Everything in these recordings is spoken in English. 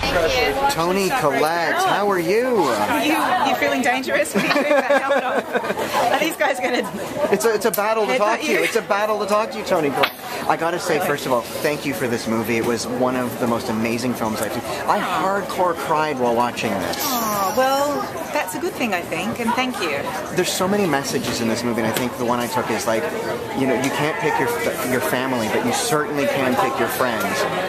Thank you. Toni Collette, how are you? You feeling dangerous? What are you doing with that helmet on? Are these guys going to... It's a battle to talk to you. It's a battle to talk to you, Toni Collette. I gotta say, first of all, thank you for this movie. It was one of the most amazing films I've seen. I hardcore cried while watching this. Oh, well, that's a good thing, I think, and thank you. There's so many messages in this movie, and I think the one I took is like, you know, you can't pick your family, but you certainly can pick your friends,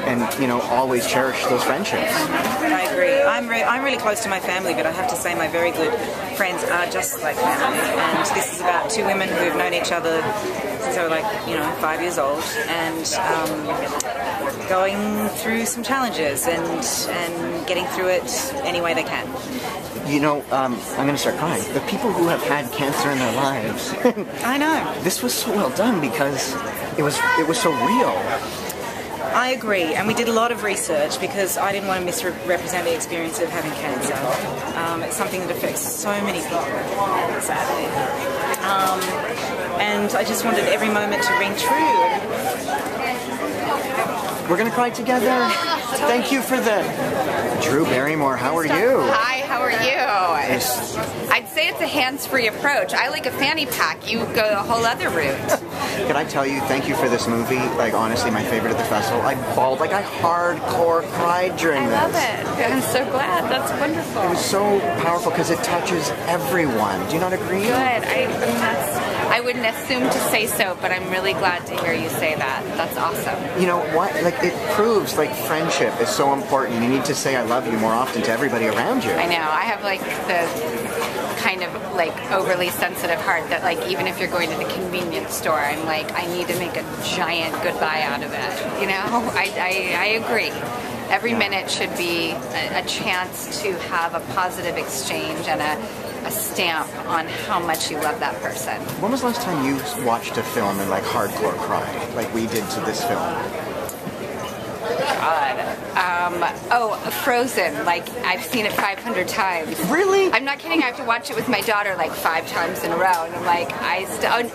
and, you know, always cherish those friendships. I agree. I'm really close to my family, but I have to say my very good friends are just like family, and this is about two women who've known each other since they were like, 5 years old, and going through some challenges and getting through it any way they can. You know, I'm going to start crying. The people who have had cancer in their lives. I know. This was so well done because it was so real. I agree, and we did a lot of research because I didn't want to misrepresent the experience of having cancer. It's something that affects so many people, sadly. And I just wanted every moment to ring true. We're going to cry together. Thank you for the... Drew Barrymore, how are you? Hi, how are you? I'd say it's a hands-free approach. I like a fanny pack. You go a whole other route. Can I tell you, thank you for this movie. Like, honestly, my favorite at the festival. I bawled, like I hardcore cried during this. I love it. I'm so glad. That's wonderful. It was so powerful because it touches everyone. Do you not agree? Good. I wouldn't assume to say so, but I'm really glad to hear you say that. That's awesome. You know what? Like, it proves like friendship is so important. You need to say I love you more often to everybody around you. I know. I have like the kind of like overly sensitive heart that like even if you're going to the convenience store, I'm like, I need to make a giant goodbye out of it. You know? I agree. Every minute should be a chance to have a positive exchange and a stamp on how much you love that person. When was the last time you watched a film and like hardcore cried, like we did to this film? God. Frozen. Like, I've seen it 500 times. Really? I'm not kidding. I have to watch it with my daughter like 5 times in a row. And I'm like,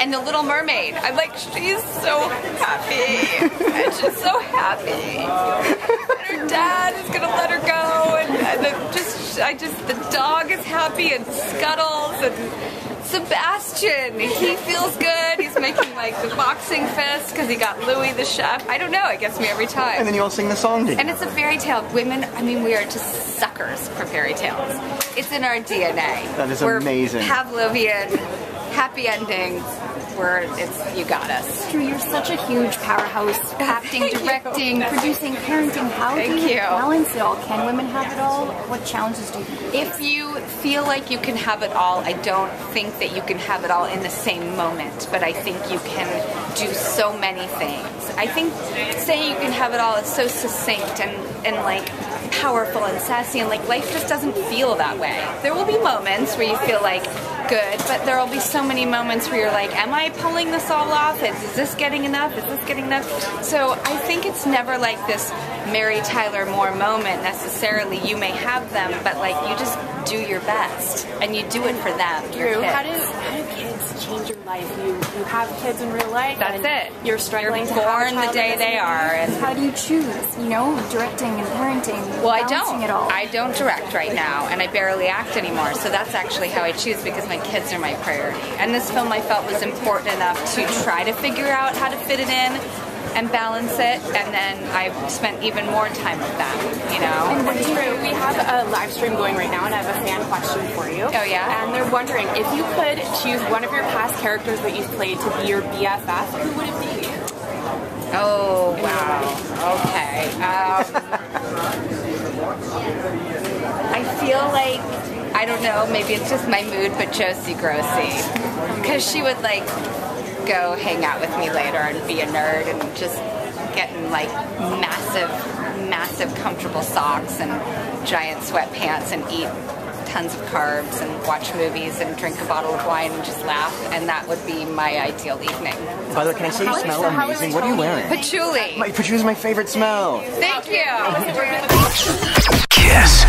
and The Little Mermaid. I'm like, she's so happy. And she's so happy. And her dad is going to let her go. And the dog is happy and Scuttles and Sebastian, he feels good. He's making like the boxing fist because he got Louis the chef. I don't know, it gets me every time. And then you all sing the song together. And it's a fairy tale. Women, I mean, we are just suckers for fairy tales. It's in our DNA. That is We're amazing. Pavlovian, happy endings. You got us. Drew, you're such a huge powerhouse. Acting, directing, producing, parenting. How do you balance it all? Can women have it all? What challenges do you face? If you feel like you can have it all, I don't think that you can have it all in the same moment, but I think you can do so many things. I think saying you can have it all is so succinct and like powerful and sassy, and like life just doesn't feel that way. There will be moments where you feel like good, but there will be so many moments where you're like, am I pulling this all off? Is this getting enough? Is this getting enough? So I think it's never like this Mary Tyler Moore moment necessarily. You may have them, but like you just do your best and you do it for them. Drew, how do kids change your life? You have kids in real life. That's it. You're struggling You're to have a born child the day they are. And how do you choose? Directing and parenting. Well, I balancing don't. It all. I don't direct right now, and I barely act anymore. So that's actually how I choose because my kids are my priority. And this film I felt was important enough to try to figure out how to fit it in and balance it, and then I've spent even more time with them, And Drew, we have a live stream going right now, and I have a fan question for you. Oh, yeah? And they're wondering, if you could choose one of your past characters that you've played to be your BFF, who would it be? Oh, wow. Okay. I feel like, I don't know, maybe it's just my mood, but Josie Grossi. Because she would, like, go hang out with me later and be a nerd and just get in, like, massive comfortable socks and giant sweatpants and eat tons of carbs and watch movies and drink a bottle of wine and just laugh, and that would be my ideal evening. By the way, can I say you smell amazing? What are you wearing? Patchouli. Patchouli is my favorite smell. Thank you. Kiss.